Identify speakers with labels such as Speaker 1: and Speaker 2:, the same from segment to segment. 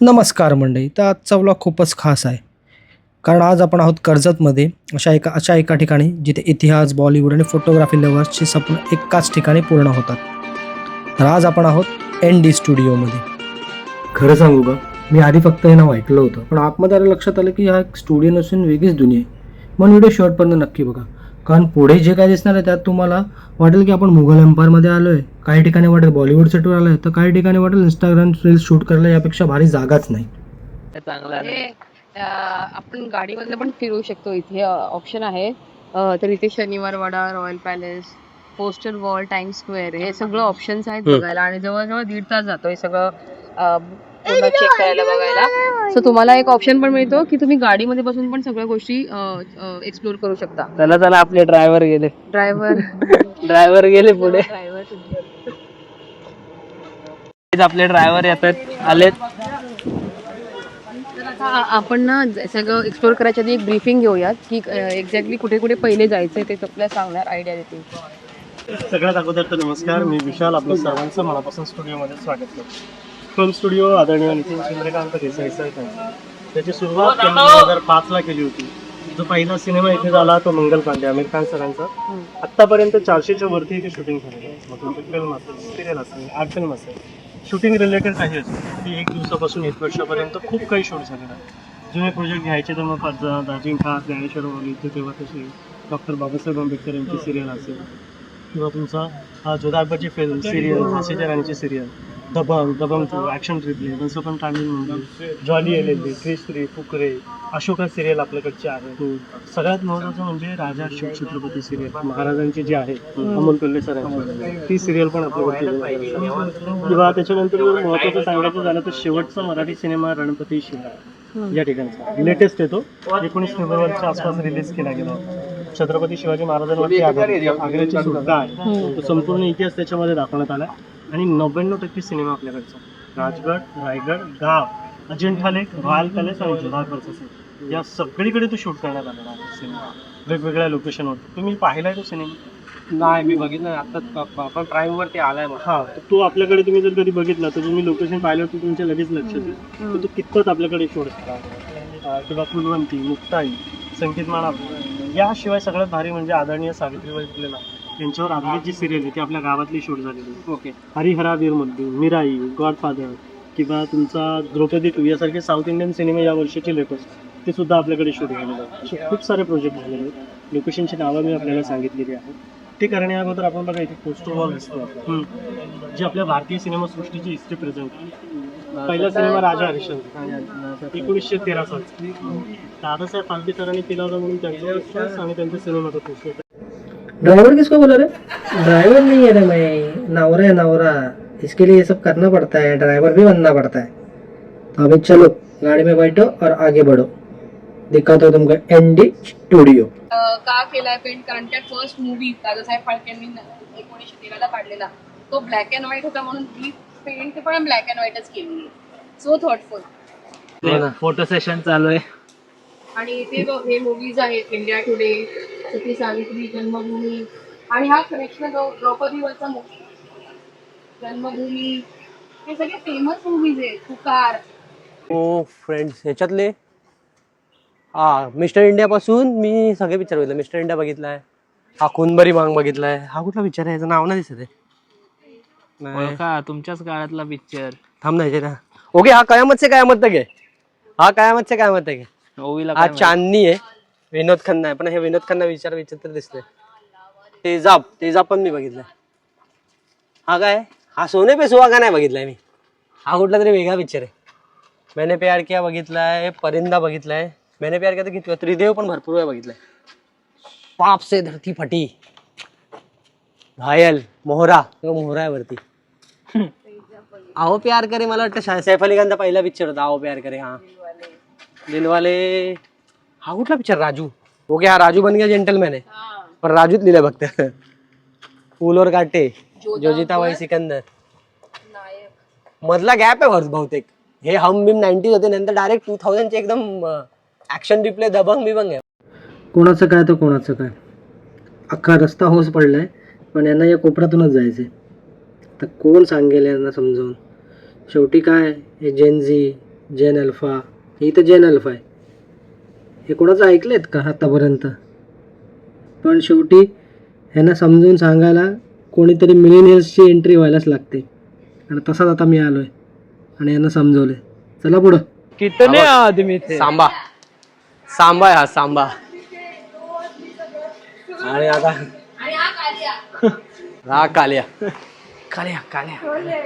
Speaker 1: नमस्कार मंडळी. तर आजचा व्लॉग खूपच खास आहे. कारण आज आपण आहोत कर्जतमध्ये अशा एका ठिकाणी जिथे इतिहास, बॉलिवूड आणि फोटोग्राफी लव्हर्सची स्वप्न एकाच ठिकाणी पूर्ण होतात. तर आज आपण आहोत ND स्टुडिओमध्ये. खरं सांगू का? मी आधी फक्त हे नाव ऐकलं होतं. पण आतमध्ये आलं लक्षात आलं की हा एक स्टुडिओ नसून वेगळीच दुनिया आहे. म्हणून व्हिडिओ शेवटपर्यंत नक्की बघा. कारण पुढे जे काय दिसणार आहे त्यात तुम्हाला वाटेल की आपण मुघल एम्पायरमध्ये आलोय. काही ठिकाणी वाटेल बॉलिवूड सेटवर आलोय, तर काही ठिकाणी वाटेल Instagram रील्स शूट करायला यापेक्षा भारी जागाच नाही.
Speaker 2: चांगला आहे.
Speaker 3: म्हणजे आपण गाडीमधनं पण फिरू शकतो. इथे ऑप्शन आहे. तर इथे Shaniwar Wada, royal palace, poster wall, Time Square हे सगळं ऑप्शन्स आहेत बघायला आणि जवळजवळ 1.5 तास जातो हे सगळं चेक करायला बघायला. सो तुम्हाला एक ऑप्शन पण मिळतो की तुम्ही गाडीमध्ये बसून पण सगळ्या गोष्टी एक्सप्लोर करू शकता.
Speaker 2: चला चला आपले ड्रायव्हर गेले
Speaker 3: ड्रायव्हर
Speaker 2: गेले पुढे. आपले ड्रायव्हर येतात आलेत.
Speaker 3: आपण ना सगळं एक्सप्लोर करायच्या आधी एक ब्रीफिंग घेऊयात की एक्झॅक्टली कुठे कुठे पहिले जायचंय ते आपल्याला सांगणार, आयडिया देतील.
Speaker 4: सगळ्यात अगोदर तर नमस्कार. मी विशाल, आपल्या सर्वांचं मनापासून स्टुडिओमध्ये स्वागत करतो. फिल्म स्टुडिओ आदरणीय नितीन चंद्रकांत देसाई सर त्याची सुरुवात 2005ला केली होती. जो पहिला सिनेमा इथे झाला तो मंगल पांडे, आमिर खान सरांचा. आत्तापर्यंत 400च्या वरती इथे शूटिंग झालेलं आहे. मग तुमची फिल्म असेल, सिरियल असेल, आर्ट फिल्म असेल, शूटिंग रिलेटेड काही असेल, ती 1 दिवसापासून 1 वर्षापर्यंत खूप काही शूट झालेलं आहे. जुने प्रोजेक्ट घ्यायचे तर मग फज्जाद, अजिंठा, ज्ञानेश्वर माऊली तेव्हा तशी डॉक्टर बाबासाहेब आंबेडकर यांची सिरियल असेल, किंवा तुमचा जोधा अकबरची फिल्म, सिरियल, झाशीच्या राणीची सिरियल, दबंग, दबंग 2, ॲक्शन ट्रिपले, Once Upon Time In Mumbai, Jolly LLB, Shri Fukrey, Ashoka serial आपल्याकडची आहे. सगळ्यात महत्त्वाचं म्हणजे राजा शिवछत्रपती सिरियल, महाराजांची जी आहे अमोल कोल्हे सरांची, ती सिरियल पण आपल्याकडची आहे. किंवा त्याच्यानंतर महत्त्वाचं सांगायचं झालं तर शेवटचा मराठी सिनेमा रणपती शिवराय या ठिकाणचा लेटेस्ट येतो 19 फेब्रुवारीच्या आसपास रिलीज केला गेला होता. छत्रपती शिवाजी महाराजांवरती आग्र्याची सुटका आहे, तो संपूर्ण इतिहास त्याच्यामध्ये दाखवण्यात आला. आणि 99% सिनेमा आपल्याकडचा राजगड, रायगड, गाव, अजिंठा लेक, रॉयल पॅलेस आणि जोधा अकबरचा सेट या सगळीकडे तो शूट करण्यात आलेला आहे सिनेमा, वेगवेगळ्या लोकेशनवर. तुम्ही पाहिलाय तो सिनेमा?
Speaker 2: नाही, मी बघितलं आता आपण प्राईम वरती आलाय.
Speaker 4: हा, तो आपल्याकडे तुम्ही जर कधी बघितला तर तुम्ही लोकेशन पाहिलं तर तुमच्या लगेच लक्षात येईल तर तो कितपत आपल्याकडे शूट करा. किंवा फुलवंती, मुक्ताई, संकेत माळा. याशिवाय सगळ्यात भारी म्हणजे आदरणीय सावित्रीबाई फुले यांच्यावर आधारित जी सिरियल आहे ती आपल्या गावातली शूट झालेली.
Speaker 2: ओके.
Speaker 4: हरिहरा वीरमल्लू, मिराई, गॉडफादर किंवा तुमचा द्रौपदी 2 यासारखे साऊथ इंडियन सिनेमे या वर्षीचे लेटेस्ट ते सुद्धा आपल्याकडे शूट झालेले आहेत. असे खूप सारे प्रोजेक्ट झालेले आहेत. लोकेशनची नावं मी आपल्याला सांगितलेली आहेत. ते करण्या अगोदर आपण बघा इथे पोस्टर वॉल दिसतो जी आपल्या भारतीय सिनेमासृष्टीची हिस्ट्री प्रेझेंट. पहिला सिनेमा राजा हरिश्चंद्र 1913 साली दादासाहेब फाल्के सरांनी केला होता म्हणून त्यांचा आणि त्यांच्या सिनेमाचा पोस्टर.
Speaker 1: ड्राइवर किसको बोला रे? ड्राइवर नहीं है रे, मैं नवरा है नवरा. इसके लिए ये सब करना पड़ता है, ड्राइवर भी बनना पड़ता है. तो अभी चलो गाड़ी में बैठो और आगे बढ़ो. दिखाता हूँ तुमको ND स्टुडिओ.
Speaker 3: का केलाय पेंट? कारण त्या फर्स्ट मूवी दादासाहेब फाळकेंनी 1913ला काढलेला तो ब्लॅक अँड व्हाईट होता म्हणून ही पेंट पण ब्लॅक अँड व्हाईटच केली. So thoughtful.
Speaker 2: फोटो सेशन चालू आहे.
Speaker 3: आणि इथे हे मूवीज आहेत, इंडिया टुडे, सती सावित्री, जन्मभूमी आणि हा कनेक्शन द्रौपदीवरचा मूवी, जन्मभूमी, हे सगळे फेमस मूवीज आहेत. पुकार.
Speaker 5: हो फ्रेंड्स, ह्याच्यातले मिस्टर इंडिया पासून मी सगळे पिक्चर बघितले. मिस्टर इंडिया बघितलाय, हा खूनबरी मांग बघितलाय. हा कुठला पिक्चर आहे, याचं नाव नाही दिसत आहे.
Speaker 2: का तुमच्याच काळातला पिक्चर
Speaker 5: थांब ना ह्याचे. ओके, हा कयामत से कयामत तक आहे. हा कयामत से कयामत तक आहे.
Speaker 2: मूवीला
Speaker 5: हा चांदनी आहे, विनोद खन्ना आहे. पण हे विनोद खन्ना विचित्र दिसतंय. तेजाब पण मी बघितलाय. हा काय, हा सोने पे सुहागा नाही बघितलाय मी. हा कुठला तरी वेगळा पिक्चर आहे. मैंने प्यार किया बघितलाय, परिंदा बघितलाय. मैंने प्यार किया तर किती, त्रिदेव पण भरपूर वेळा बघितलाय. पाप से धरती फटी, घायल, मोहरा आहे वरती. आओ प्यार करे, मला वाटतं सैफ अली खानचा पहिला पिक्चर होता आओ प्यार करे. हा दिलवाले. हा कुठला पिक्चर, राजू. ओके, हा राजू बन गया जेंटलमॅन आहे, पण राजूच लिहिलंय फक्त. फूल और काटे, जोजिताबाई सिकंदर. मधला गॅप आहे बहुतेक. हे हम बिम 90s होते, नंतर डायरेक्ट 2000 चे एकदम ऍक्शन रिप्ले दबंग बिबंग आहे.
Speaker 1: कोणाचं काय तर कोणाचं काय. अख्खा रस्ता होस पडलाय, पण यांना या कोपऱ्यातूनच जायचंय. तर कोण सांगेल यांना समजावून? शेवटी काय, हे जेनझी जेन अल्फा, हे इथं जेन अल्फा आहे. हे कोणाचं ऐकलेत का आतापर्यंत? पण शेवटी ह्यांना समजून सांगायला कोणीतरी मिलेनियल्सची एंट्री व्हायलाच लागते. आणि तसाच आता मी आलोय आणि यांना समजवलंय. चला पुढं.
Speaker 2: कितने आदमी थे?
Speaker 5: सांबा सांबा आहे हा सांबा. आणि आता हा कालिया कालिया कालिया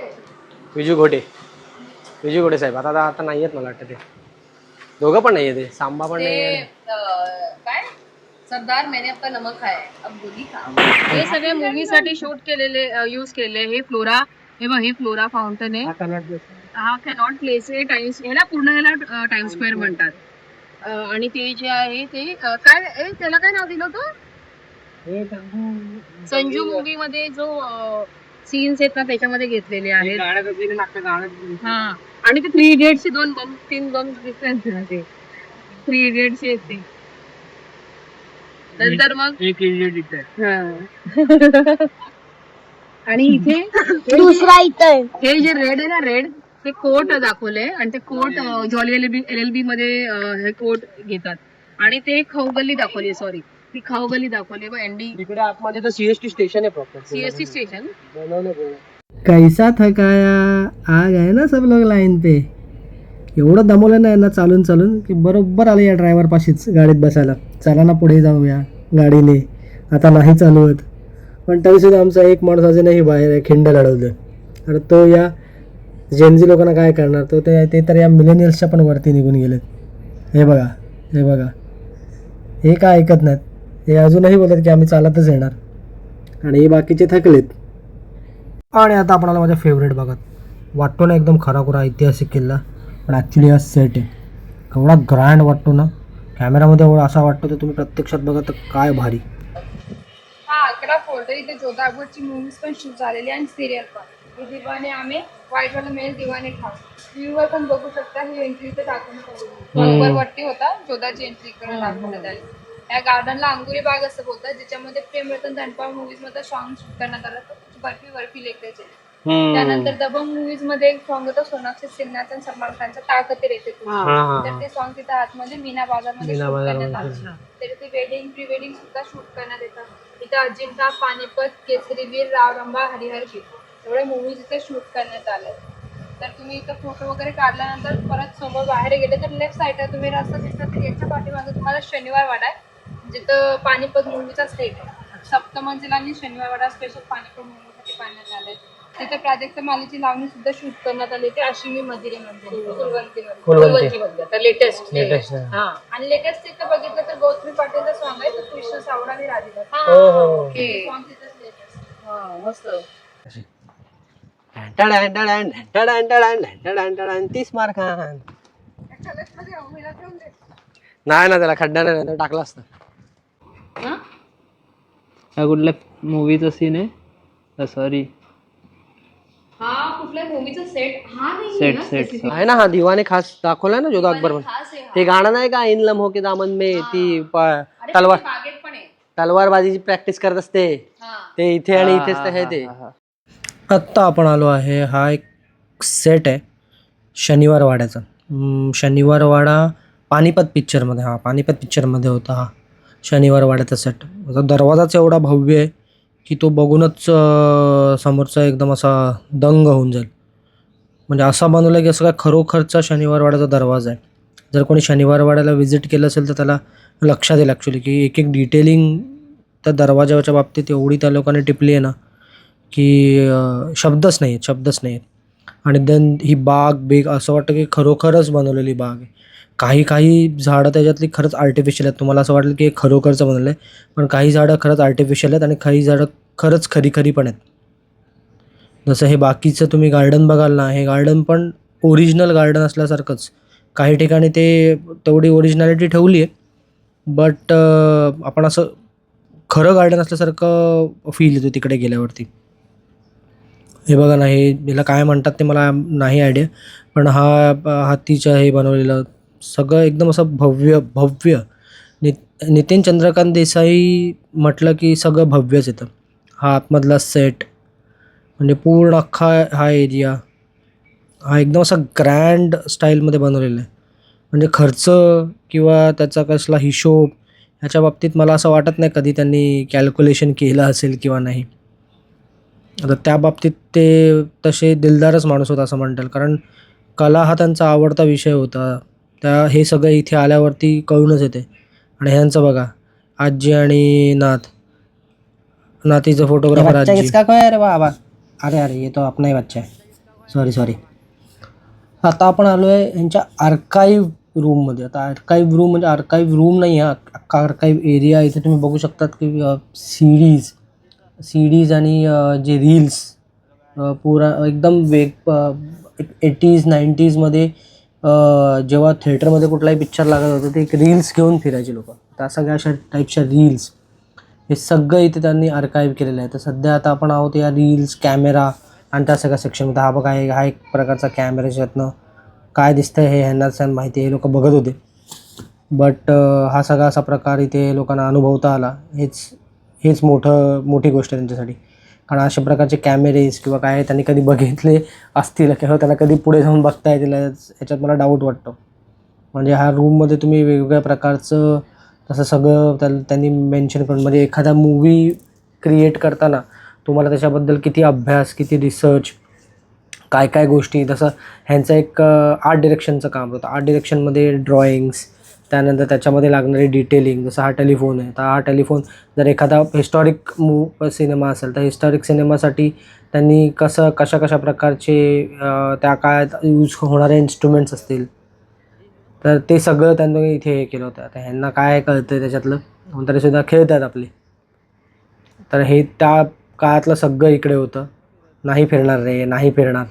Speaker 5: विजू घोटे साहेब आता नाही आहेत मला वाटतं. ते दोघं पण नाही ते सांबा पण नाही.
Speaker 3: काय सरदार मैंने आपका नमक खाया अब गोली खा. हे सगळे मूवी साठी शूट केलेले यूज केले. हे फ्लोरा, हे बघ, हे फ्लोरा फाउंटन आहे. हा कॅनॉट प्लेस आहे. टाइम्स ह्याला पूर्ण ह्याला टाइम स्क्वेअर म्हणतात. आणि ते जे आहे ते काय त्याला काय नाव दिलं होतं? संजू मूवी मध्ये जो सीन्स आहेत ना त्याच्यामध्ये घेतलेले आहेत. हा, आणि ते 3 इडियट्सचे 3 बम डिफरन्स आहे ते. 3 इडियट्सचे आहेत ते. नंतर मग
Speaker 2: एक इडियट इथे.
Speaker 3: आणि इथे
Speaker 6: दुसरा इथं
Speaker 3: हे जे रेड आहे ना, रेड ते कोट दाखवलंय. आणि ते कोट जॉली LLB मध्ये हे कोट घेतात. आणि ते खाऊगल्ली दाखवली, सॉरी ती खाऊगल्ली दाखवली. एनडी
Speaker 5: तिकडे आतमध्ये तर CST स्टेशन आहे प्रॉपर.
Speaker 3: CST station.
Speaker 1: कैसा थकाया आ गए ना सब लोग लाईन पे. एवढं दमवलं ना यांना चालून चालून की बरोबर आले या ड्रायव्हर पाशीच गाडीत बसायला. चला ना पुढे जाऊया गाडीने, आता नाही चालवत. पण तरीसुद्धा आमचा एक माणूस अजूनही बाहेर आहे, खिंड लढवलं. तर तो या जेनझी लोकांना काय करणार, तो ते तर या मिलेनियल्सच्या पण वरती निघून गेलेत. हे बघा, हे बघा, हे काय ऐकत नाहीत. हे अजूनही बोलतात की आम्ही चालतच येणार. आणि हे बाकीचे थकलेत. आणि आता आपल्याला माझ्या फेवरेट बघत वाटतो ना, एकदम खराखुरा ऐतिहासिक किल्ला, पण ॲक्च्युली हा सेट आहे. एवढा ग्रँड वाटतो ना, कॅमेरामध्ये एवढा असा वाटतो, तर तुम्ही प्रत्यक्षात बघा तर काय भारी.
Speaker 6: हा आकडा फोल्ड इथे जोधा अकबरची मूवीज पण शूट झालेली आणि सिरियल पण. हे दिवाने आम्ही व्हाईट वाला मेल दिवाने ठास व्ह्यूवर पण बघू शकता. ही एंट्री इथे दाखवण्यात वरती होता, जोधाची एंट्री इकडे दाखवण्यात आली. या गार्डनला अंगुरी बाग असं बोलतात, ज्याच्यामध्ये प्रेम रतन धनपाळ मूवीज मध्ये सॉंग शूट करण्यात आलं. बर्फी बर्फी लेकराचे. त्यानंतर दबंग मूवीज मध्ये एक सॉंग होतं सोनाक्षी सिन्हाचा आणि सलमान खानचा ताकत येते. तर ते सॉंग तिथे आतमध्ये मीना बाजारमध्ये शूट करण्यात आलं. तर ते वेडिंग प्री वेडिंग सुद्धा शूट करण्यात येतं. तिथे अजिंठा, पानिपत, केसरीवीर, रावरंबा, हरिहर की एवढे मूवीज इथे शूट करण्यात आले. तर तुम्ही इथं फोटो वगैरे काढल्यानंतर परत समोर बाहेर गेले तर लेफ्ट साईडला तुम्ही रस्ता दिसला, तर याच्या पाठीमागे तुम्हाला शनिवार वाडा आहे, जिथं पानिपत मूवीचा सेट आहे. सप्तमंजिला आणि शनिवार वाडा स्पेशल पानिपत मूवीसाठी बांधण्यात आले. तिथे प्राजक्त मालीची लावणी सुद्धा शूट करण्यात आली. ते अश्विनी मदिरे मध्ये कुलवंती लेटेस्ट. हा, आणि लेटेस्ट तिथं बघितलं तर गौतमी पाटीलचा सॉंग आहे, तो कृष्ण सावडा आणि राधिका सॉंग तिथंच लेटेस्ट.
Speaker 3: मस्त.
Speaker 5: तीस मार खान नाही ना, त्याला खड्डा नाही तर टाकला असतं.
Speaker 2: हा कुठल्या मूवीचा सीन आहे? सॉरी,
Speaker 3: हा कुठल्या मूवीचा सेट? हा नाही
Speaker 2: सेट
Speaker 5: आहे ना, हा दिवाने खास दाखवलाय ना जोधा अकबर मध्ये. ते गाणं नाही का, इन लम्हो के दामन में, ती तलवारबाजीची प्रॅक्टिस करत असते ते इथे आणि इथेच आहे ते.
Speaker 1: आत्ता आपण आलो आहे, हा एक सेट आहे शनिवार वाड्याचा. शनिवार वाडा पानिपत पिक्चरमध्ये, हा पानिपत पिक्चरमध्ये होता हा शनिवार वाड्याचा सेट. दरवाजाच एवढा भव्य आहे की तो बघूनच समोरचा एकदम असा दंग होऊन जाईल. म्हणजे असा बनवला की असं काय खरोखरचा शनिवार वाड्याचा दरवाजा आहे. जर कोणी शनिवार वाड्याला व्हिजिट केलं असेल तर त्याला लक्षात येईल ॲक्च्युली की एक एक डिटेलिंग त्या दरवाजाच्या बाबतीत एवढी त्या लोकांनी टिपली आहे ना की शब्दच नाही आहेत. आणि देन ही बाग असं वाटतं की खरोखरच बनवलेली बाग आहे. काही झाडं त्याच्यातली खरंच आर्टिफिशियल आहेत. तुम्हाला असं वाटेल की हे खरोखरचं बनवलं आहे, पण काही झाडं खरंच आर्टिफिशियल आहेत आणि काही झाडं खरंच खरी पण आहेत. जसं हे बाकीचं तुम्ही गार्डन बघाल ना, हे गार्डन पण ओरिजिनल गार्डन असल्यासारखंच. काही ठिकाणी ते तेवढी ओरिजिनॅलिटी ठेवली आहे, बट आपण असं खरं गार्डन असल्यासारखं फील येतो तिकडे गेल्यावरती. हे बघा ना, याला काय म्हणतात ते मला नाही आयडिया, पण हा हत्तीचं हे बनवलेलं सगळं एकदम असं भव्य. नितीन चंद्रकांत देसाई म्हटलं की सगळं भव्यच येतं. हा आतमधला सेट म्हणजे पूर्ण अख्खा हा एरिया हा एकदम असा ग्रँड स्टाईलमध्ये बनवलेला आहे. म्हणजे खर्च किंवा त्याचा कसला हिशोब ह्याच्या बाबतीत मला असं वाटत नाही कधी त्यांनी कॅल्क्युलेशन केलं असेल किंवा नाही. आता त्या बाबतीत ते तसे दिलदारच माणूस होता असं म्हणता येईल. कारण कला हा त्यांचा आवडता विषय होता. हे सगळं इथे आल्यावरती कळूनच येते. आणि ह्यांचं बघा, आजी आणि नातीचं फोटोग्राफर आजी. इसका कोई अरे बाबा, अरे अरे ये तो अपना ही बच्चा है, सॉरी. आता आपण आलो आहे यांच्या आर्काईव्ह रूममध्ये. आता आर्काईव्ह रूम म्हणजे आर्काईव्ह रूम नाही आहे, अख्खा आर्काईव्ह एरिया. इथे तुम्ही बघू शकतात की सीडीज आणि जे रील्स पुरा एकदम 80s 90sमध्ये जेव्हा थिएटरमध्ये कुठलाही पिक्चर लागत होतं ते एक रील्स घेऊन फिरायचे लोक. त्या सगळ्या अशा टाईपच्या रील्स हे सगळं इथे त्यांनी आर्काईव्ह केलेलं आहे. तर सध्या आता आपण आहोत या रील्स, कॅमेरा आणि त्या सगळ्या सेक्शनमध्ये. हा बघा, हा एक प्रकारचा कॅमेऱ्याच्यातनं काय दिसतंय हे ह्यांनाच माहिती आहे, हे लोक बघत होते. बट हा सगळा असा प्रकार इथे लोकांना अनुभवता आला, हेच मोठी गोष्ट आहे त्यांच्यासाठी. कारण अशा प्रकारचे कॅमेरेज किंवा काय त्यांनी कधी बघितले असतील किंवा त्यांना कधी पुढे जाऊन बघता येतील याच्यात मला डाऊट वाटतो. म्हणजे ह्या रूममध्ये तुम्ही वेगवेगळ्या प्रकारचं तसं सगळं त्यांनी मेन्शन करून, म्हणजे एखादा मूवी क्रिएट करताना तुम्हाला त्याच्याबद्दल किती अभ्यास, किती रिसर्च, काय गोष्टी. तसं ह्यांचं एक आर्ट डिरेक्शनचं काम होतं. आर्ट डिरेक्शनमध्ये ड्रॉइंग्स, त्यानंतर त्याच्यामध्ये लागणारी डिटेलिंग. जसं हा टेलिफोन आहे, तर हा टेलिफोन जर एखादा हिस्टॉरिक सिनेमा असेल तर हिस्टॉरिक सिनेमासाठी त्यांनी कशा प्रकारचे त्या काळात यूज होणारे इन्स्ट्रुमेंट्स असतील तर ते सगळं त्यांनी इथे हे केलं होतं. आता ह्यांना काय कळतं त्याच्यातलं, तरीसुद्धा खेळतात आपले. तर हे त्या काळातलं सगळं इकडे होतं. नाही फिरणार रे, नाही फिरणार.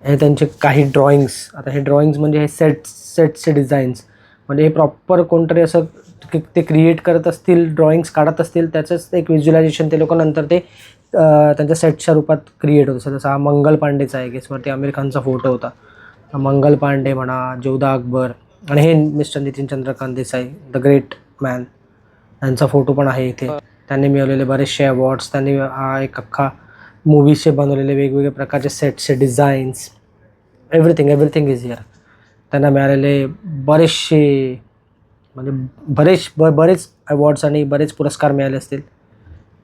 Speaker 1: हे त्यांचे काही ड्रॉइंग्स. आता हे ड्रॉइंग्स म्हणजे हे सेट्सचे डिझाईन्स. म्हणजे हे प्रॉपर कोणतरी असं ते क्रिएट करत असतील, ड्रॉइंग्स काढत असतील, त्याचंच एक व्हिज्युअलायझेशन ते लोक नंतर ते त्यांच्या सेटच्या रूपात क्रिएट होतं. जसं हा मंगल पांडेचा आहे, गेसवरती आमिर खानचा फोटो होता. मंगल पांडे म्हणा, जोधा अकबर, आणि हे mister Nitin Chandrakant Desai, the great man, यांचा फोटो पण आहे इथे. त्यांनी मिळवलेले बरेचसे अवॉर्ड्स. त्यांनी हा एक अख्खा मूवीजचे बनवलेले वेगवेगळे प्रकारचे सेट्सचे डिझाईन्स, एव्हरीथिंग इज हिअर. त्यांना मिळालेले बरेचसे, म्हणजे बरेच अवॉर्ड्स आणि बरेच पुरस्कार मिळाले असतील.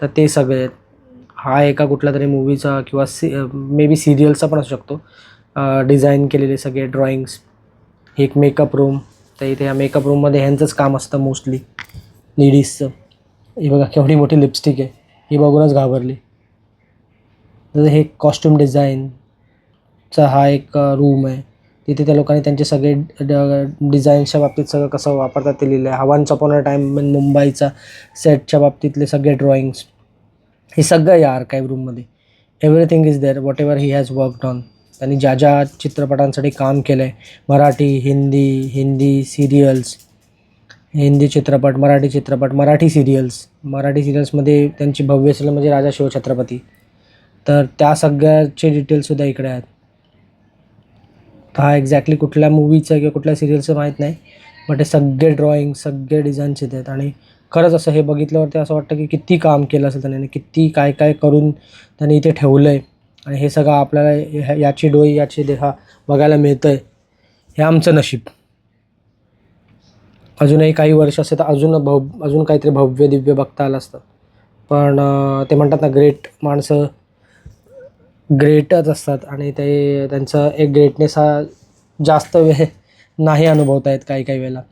Speaker 1: तर ते सगळे हा एका कुठल्या तरी मूवीचा किंवा मे बी सिरियलचा पण असू शकतो, डिझाईन केलेले सगळे ड्रॉइंग्स. एक मेकअप रूम. तर इथे या मेकअप रूममध्ये ह्यांचंच काम असतं मोस्टली, लेडीजचं. ही बघा केवढी मोठी लिपस्टिक आहे, ही बघूनच घाबरली. तर हे कॉस्ट्युम डिझाईनचा हा एक रूम आहे. तिथे त्या लोकांनी त्यांचे सगळे डिझाईन्सच्या बाबतीत सगळं कसं वापरतात ते लिहिलं आहे. Once upon a time in मुंबईचा सेटच्या बाबतीतले सगळे ड्रॉइंग्स, हे सगळं या आर्काईव्ह रूममध्ये. Everything is there, whatever he has worked on. त्यांनी ज्या चित्रपटांसाठी काम केलं आहे, मराठी, हिंदी सिरियल्स, हिंदी चित्रपट, मराठी सिरियल्समध्ये त्यांची भव्य असेल म्हणजे राजा शिवछत्रपती. तर त्या सगळ्याचे डिटेल्ससुद्धा इकडे आहेत. हा एक्झॅक्टली कुठल्या मूवीचं किंवा कुठल्या सिरियलचं माहीत नाही, बट हे सगळे ड्रॉइंग, सगळे डिझाईन्स येत आहेत. आणि खरंच असं हे बघितल्यावरती असं वाटतं की किती काम केलं असेल त्यांनी, किती काय करून त्यांनी इथे ठेवलं आहे. आणि हे सगळं आपल्याला याची डोई, याची देहा बघायला मिळतं आहे. हे आमचं नशीब. अजूनही काही वर्ष असते तर अजून काहीतरी भव्य दिव्य बघता आलं असतं. पण ते म्हणतात ना, ग्रेट माणसं ग्रेटच असतात आणि ते त्यांचं एक ग्रेटनेस हा जास्त वेळ नाही अनुभवता येत काही वेळेला.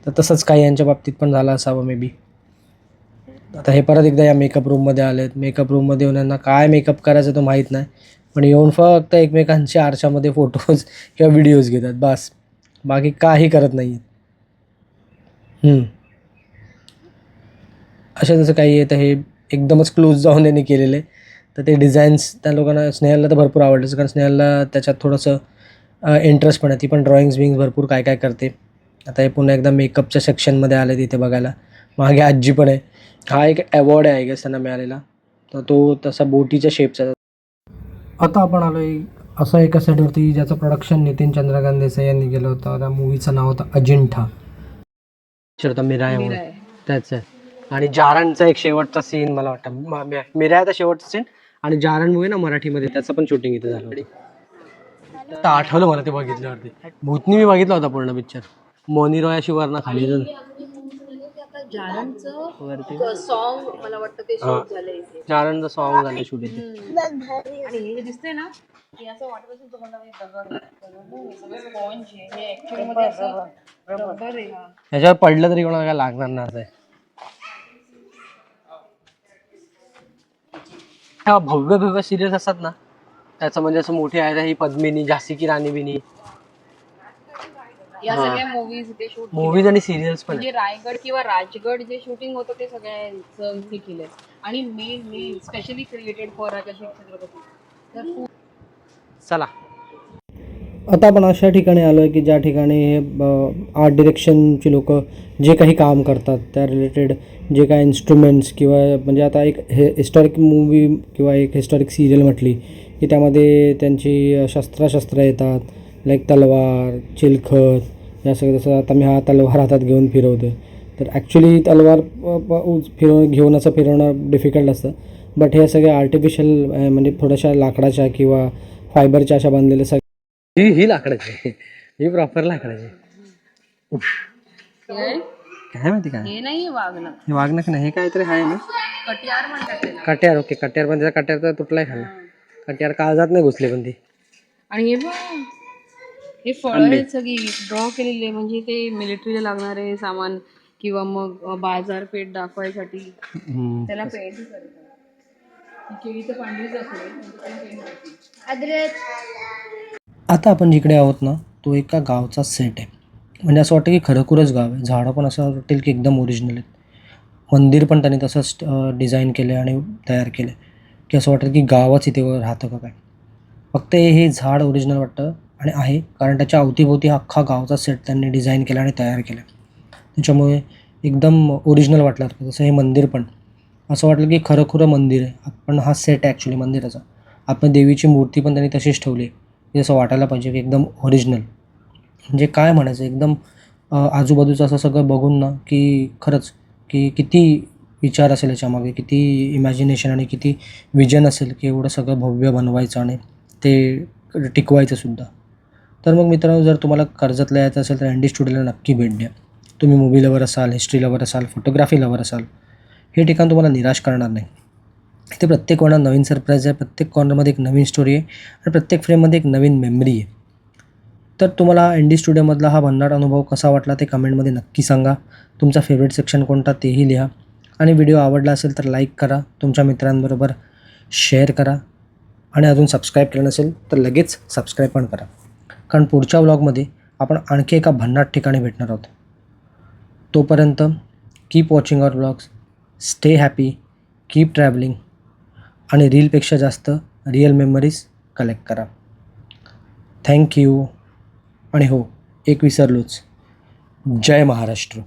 Speaker 1: तर तसंच काही यांच्या बाबतीत पण झालं असावं मे बी. आता हे परत एकदा या मेकअप रूममध्ये आलेत. मेकअप रूममध्ये येऊन यांना काय मेकअप करायचं तो माहीत नाही, पण येऊन फक्त एकमेकांच्या आरशामध्ये फोटोज किंवा व्हिडिओज घेतात बस, बाकी काही करत नाही आहेत. अशा जसं काही आहे तर हे एकदमच क्लोज जाऊन त्यांनी केलेलं आहे. तर ते डिझाईन्स त्या लोकांना, स्नेहलला तर भरपूर आवडलं, कारण स्नेहलला त्याच्यात थोडंसं इंटरेस्ट पण आहे. ती पण ड्रॉइंग्स भरपूर काय करते. आता हे पुन्हा एकदा मेकअपच्या सेक्शनमध्ये आले तिथे बघायला. मागे आजी पण आहे. हा एक अवॉर्ड आहे आय गेस त्यांना मिळालेला, तर तो तसा बोटीच्या शेपचा. आता आपण आलो आहे असं एका सेटवरती ज्याचं प्रोडक्शन नितीन चंद्रकांत देसाई यांनी केलं होतं. त्या मूवीचं नाव होतं अजिंठा. मिराय त्याचं आहे. आणि जारणचा एक शेवटचा सीन मला वाटतं, मिरायचा शेवटचा सीन आणि जारण मूवी ना मराठीमध्ये, त्याचं पण शूटिंग इथे झालं.
Speaker 5: आता आठवलं मला ते बघितल्यावरती. भूतनी मी बघितला होता पूर्ण पिक्चर. मोनी रॉय अशी वरनं खाली जाऊन.
Speaker 3: जारणचं सॉन्ग मला वाटतं ते शूट झालंय इथे.
Speaker 5: जारणचं सॉन्ग झालं शूट इथे.
Speaker 3: आणि हे जे दिसतंय ना हे असं वाटत असेल तुम्हाला हे दगड नाही, सगळं स्पॉन्ज आहे. हे ऍक्च्युअली मध्ये असं रबर आहे हा.
Speaker 5: ह्याच्यावर पडलं तरी कोणाला काय लागणार नाही असं आहे. ह्या भव्य भव्य सिरियल्स असतात ना त्याचं म्हणजे असं मोठी आहे ही पद्मिनी, झाशी की राणी बिनी,
Speaker 3: या सगळ्या मूवीज इथे शूट
Speaker 5: मूवीज आणि सिरियल्स पण
Speaker 3: म्हणजे रायगड किंवा राजगड जे शूटिंग होतं ते सगळ्यांचं हे केलंय. आणि main specially created for Rajshri Chhatrapati. तर
Speaker 5: चला.
Speaker 1: आता आपण अशा ठिकाणी आलो आहे की ज्या ठिकाणी हे आर्ट डिरेक्शनची लोक जे काही काम करतात त्या रिलेटेड जे काही इन्स्ट्रुमेंट्स किंवा म्हणजे आता एक हिस्टॉरिक मूवी किंवा एक हिस्टॉरिक सिरियल म्हटली की त्यामध्ये त्यांची शस्त्र येतात. लाईक तलवार, चिलखत या सगळं. जसं आता मी हा तलवार हातात घेऊन फिरवतो आहे तर ॲक्च्युली तलवार फिरवणं डिफिकल्ट असतं. बट हे सगळे आर्टिफिशियल म्हणजे थोड्याशा लाकडाच्या किंवा फायबरच्या अशा बनलेल्या
Speaker 5: ही लाकडाची, ही प्रॉपर लाकडाची. काय माहिती काय
Speaker 3: हे नाही वागणं,
Speaker 5: हे वागणं नाही, हे काहीतरी आहे ना.
Speaker 3: कटियार म्हणतात त्याला.
Speaker 5: कट्यार. ओके, कट्यार. पण त्याचा कट्यार तर तुटलाय खाली. कट्यार काळजात नाही घुसले पण ती.
Speaker 3: आणि हे बघ हे फळं आहेत सगळी ड्रॉ केलेली आहे. म्हणजे ते मिलिटरीला लागणारे सामान किंवा मग बाजारपेठ दाखवायसाठी त्याला पेंट करतात. केळी तर पांढरीच असते.
Speaker 1: आता आपण जिकडे आहोत ना तो एका गावचा सेट आहे. म्हणजे असं वाटतं की खरोखरच गाव आहे. झाडं पण असं वाटेल की एकदम ओरिजिनल आहेत. मंदिर पण त्यांनी तसंच डिझाईन केलं आणि तयार केलं की असं वाटतं की गावच इथे राहतं का काय. फक्त हे झाड ओरिजिनल वाटतं आणि आहे कारण त्याच्या अवतीभोवती हा अख्खा गावचा सेट त्यांनी डिझाईन केला आणि तयार केला. त्याच्यामुळे एकदम ओरिजिनल वाटलं. जसं हे मंदिर पण असं वाटलं की खरं मंदिर आहे. पण हा सेट आहे ॲक्च्युली मंदिराचा. आपण देवीची मूर्ती पण त्यांनी तशीच ठेवली आहे. असं वाटायला पाहिजे की एकदम ओरिजिनल. म्हणजे काय म्हणायचं एकदम आजूबाजूचं असं सगळं बघून ना की खरंच की किती विचार असेल याच्यामागे, किती इमॅजिनेशन आणि किती विजन असेल की एवढं सगळं भव्य बनवायचं आणि ते टिकवायचं सुद्धा. तर मग मित्रांनो जर तुम्हाला कर्जतला यायचं असेल तर एन डी स्टुडिओला नक्की भेट द्या. तुम्ही मूवी लवर असाल, हिस्ट्री लवर असाल, फोटोग्राफी लवर असाल, हे ठिकाण तुम्हाला निराश करणार नाही. इथे प्रत्येक कोणात नवीन सरप्राईज आहे. प्रत्येक कॉर्नरमध्ये एक नवीन स्टोरी आहे आणि प्रत्येक फ्रेममध्ये एक नवीन मेमरी आहे. तर तुम्हाला एन डी स्टुडिओमधला हा भन्नाट अनुभव कसा वाटला ते कमेंटमध्ये नक्की सांगा. तुमचा फेवरेट सेक्शन कोणता तेही लिहा. आणि व्हिडिओ आवडला असेल तर लाईक करा, तुमच्या मित्रांबरोबर शेअर करा आणि अजून सबस्क्राईब केलं नसेल तर लगेच सबस्क्राईब पण करा. कारण पुढच्या व्लॉगमध्ये आपण आणखी एका भन्नाट ठिकाणी भेटणार आहोत. तोपर्यंत keep watching our vlogs, stay happy, keep travelling आणि रीलपेक्षा जास्त रिअल मेमरीज कलेक्ट करा. थँक्यू. आणि हो, एक विसरलोच, जय महाराष्ट्र.